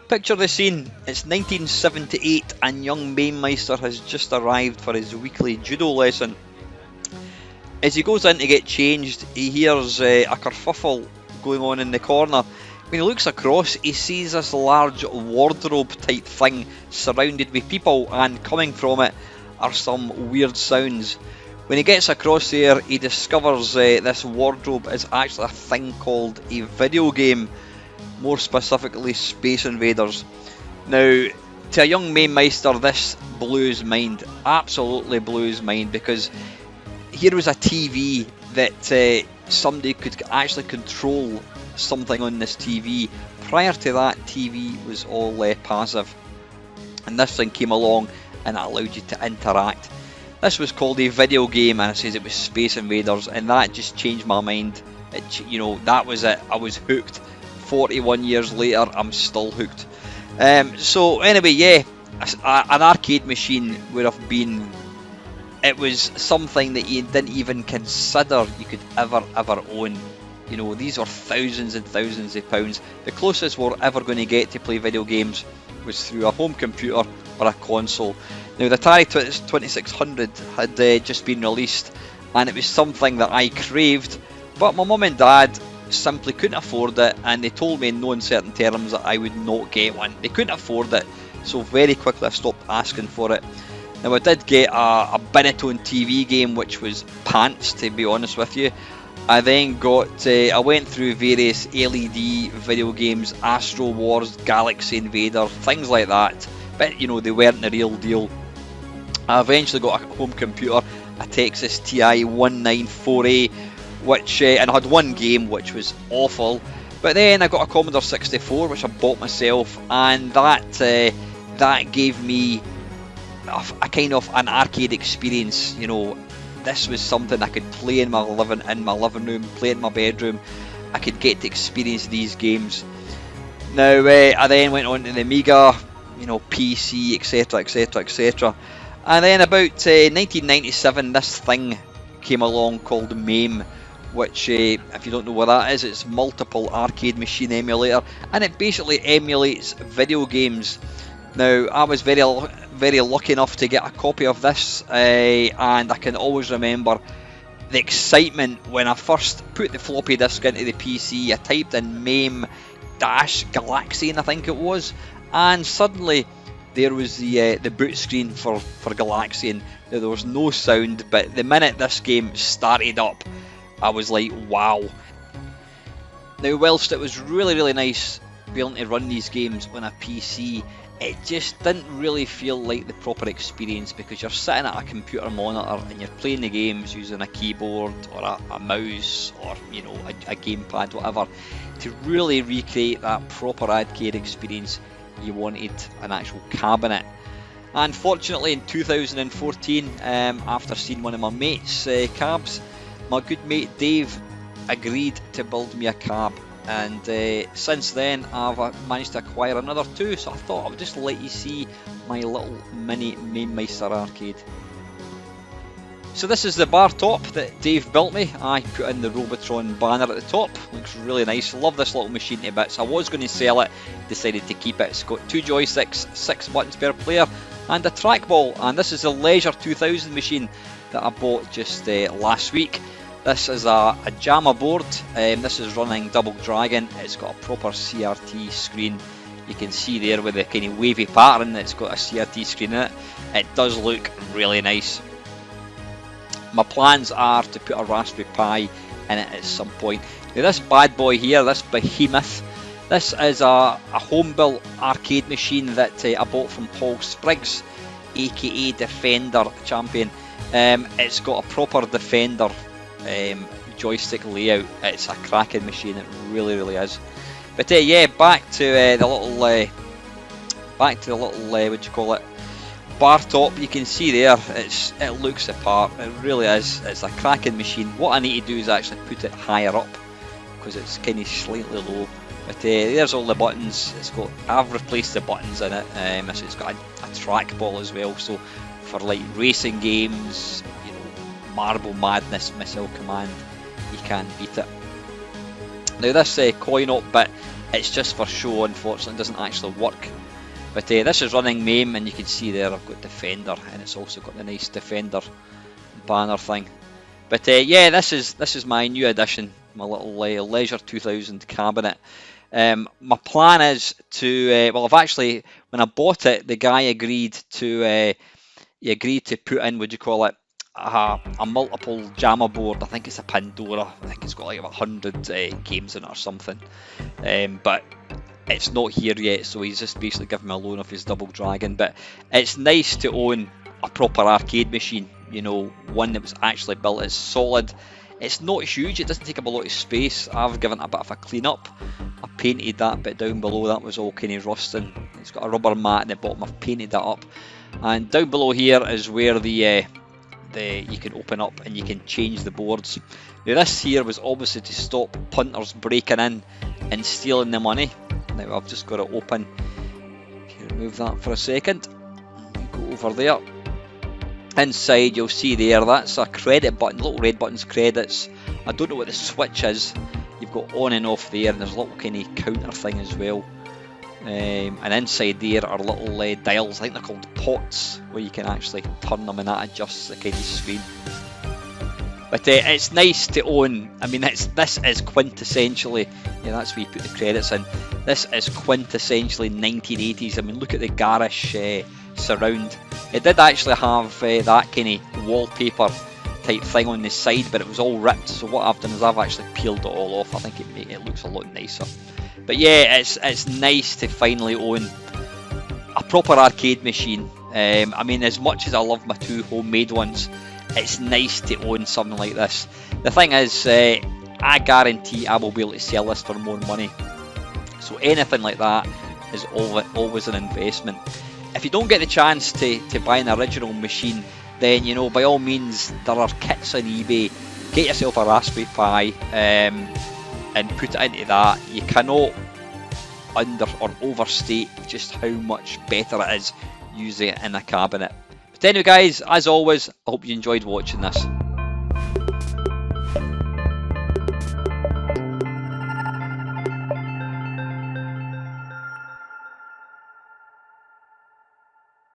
Picture the scene. It's 1978 and young Mainmeister has just arrived for his weekly judo lesson. As he goes in to get changed, he hears a kerfuffle going on in the corner. When he looks across, he sees this large wardrobe type thing surrounded with people, and coming from it are some weird sounds. When he gets across there, he discovers this wardrobe is actually a thing called a video game, more specifically Space Invaders. Now, to a young Mainmeister, this blew his mind, absolutely blew his mind, because here was a TV that somebody could actually control something on this TV. Prior to that, TV was all passive, and this thing came along and it allowed you to interact. This was called a video game, and it says it was Space Invaders, and that just changed my mind. That was it. I was hooked. 41 years later, I'm still hooked. So anyway, yeah, an arcade machine would have been. It was something that you didn't even consider you could ever own. These are thousands and thousands of pounds. The closest we're ever going to get to play video games was through a home computer or a console. Now, the Atari 2600 had just been released, and it was something that I craved, but my mum and dad simply couldn't afford it, and they told me in no uncertain terms that I would not get one. They couldn't afford it, so very quickly I stopped asking for it. Now, I did get a Binatone TV game, which was pants, to be honest with you. I then I went through various LED video games, Astro Wars, Galaxy Invader, things like that, but they weren't the real deal. I eventually got a home computer, a Texas TI 194A, which and I had one game which was awful, but then I got a Commodore 64 which I bought myself, and that gave me a kind of an arcade experience. This was something I could play in my living room, play in my bedroom. I could get to experience these games. Now I then went on to the Amiga, PC, etc, etc, etc. And then about 1997, this thing came along called MAME, which, if you don't know what that is, it's multiple arcade machine emulator, and it basically emulates video games. Now, I was very lucky enough to get a copy of this, and I can always remember the excitement when I first put the floppy disk into the PC. I typed in MAME-Galaxian, I think it was, and suddenly there was the boot screen for Galaxian. Now, there was no sound, but the minute this game started up, I was like, wow. Now, whilst it was really nice being able to run these games on a PC, it just didn't really feel like the proper experience, because you're sitting at a computer monitor and you're playing the games using a keyboard or a mouse or a gamepad, whatever. To really recreate that proper arcade experience, you wanted an actual cabinet. And fortunately, in 2014, after seeing one of my mates' cabs, my good mate Dave agreed to build me a cab, and since then I've managed to acquire another two, so I thought I would just let you see my little mini Mainmeister arcade. So this is the bar top that Dave built me. I put in the Robotron banner at the top, looks really nice. Love this little machine to bits. I was going to sell it, decided to keep it. It's got 2 joysticks, 6 buttons per player, and a trackball. And this is the Leisure 2000 machine that I bought just last week. This is a JAMA board. This is running Double Dragon. It's got a proper CRT screen. You can see there with the kind of wavy pattern, it's got a CRT screen in it. It does look really nice. My plans are to put a Raspberry Pi in it at some point. Now, this bad boy here, this behemoth, this is a home-built arcade machine that I bought from Paul Spriggs, aka Defender Champion. It's got a proper Defender joystick layout. It's a cracking machine, it really is. But yeah, back to the little what do you call it, bar top. You can see there, it looks the part. It really is. It's a cracking machine. What I need to do is actually put it higher up, because it's kind of slightly low. But there's all the buttons. I've replaced the buttons in it. It's got a trackball as well, so for like racing games, Marble Madness, Missile Command, you can't beat it. Now this coin op bit, it's just for show, unfortunately, it doesn't actually work. But this is running MAME, and you can see there I've got Defender, and it's also got the nice Defender banner thing. But yeah, this is my new addition, my little Leisure 2000 cabinet. My plan is to, well, I've actually, when I bought it, the guy agreed to put in, what do you call it, a multiple JAMA board. I think it's a Pandora. I think it's got like 100 games in it or something. But it's not here yet, so he's just basically giving me a loan of his Double Dragon. But it's nice to own a proper arcade machine, you know, one that was actually built as solid. It's not huge, it doesn't take up a lot of space. I've given it a bit of a clean up. I painted that bit down below, that was all kind of rusting. It's got a rubber mat in the bottom, I've painted that up. And down below here is where the you can open up and you can change the boards. Now this here was obviously to stop punters breaking in and stealing the money. Now I've just got to open, remove that for a second. Go over there. Inside you'll see there, that's a credit button, little red buttons, credits. I don't know what the switch is. You've got on and off there, and there's a little kind of counter thing as well. And inside there are little dials, I think they're called pots, where you can actually turn them and that adjusts the kind of screen. But it's nice to own. I mean, this is quintessentially, yeah, that's where you put the credits in. This is quintessentially 1980s. I mean, look at the garish surround. It did actually have that kind of wallpaper type thing on the side, but it was all ripped. So what I've done is I've actually peeled it all off. I think it looks a lot nicer. But yeah, it's nice to finally own a proper arcade machine. I mean, as much as I love my two homemade ones, it's nice to own something like this. The thing is, I guarantee I will be able to sell this for more money. So anything like that is always an investment. If you don't get the chance to buy an original machine, then, you know, by all means, there are kits on eBay. Get yourself a Raspberry Pi and put it into that. You cannot under or overstate just how much better it is using it in a cabinet. But anyway guys, as always, I hope you enjoyed watching this.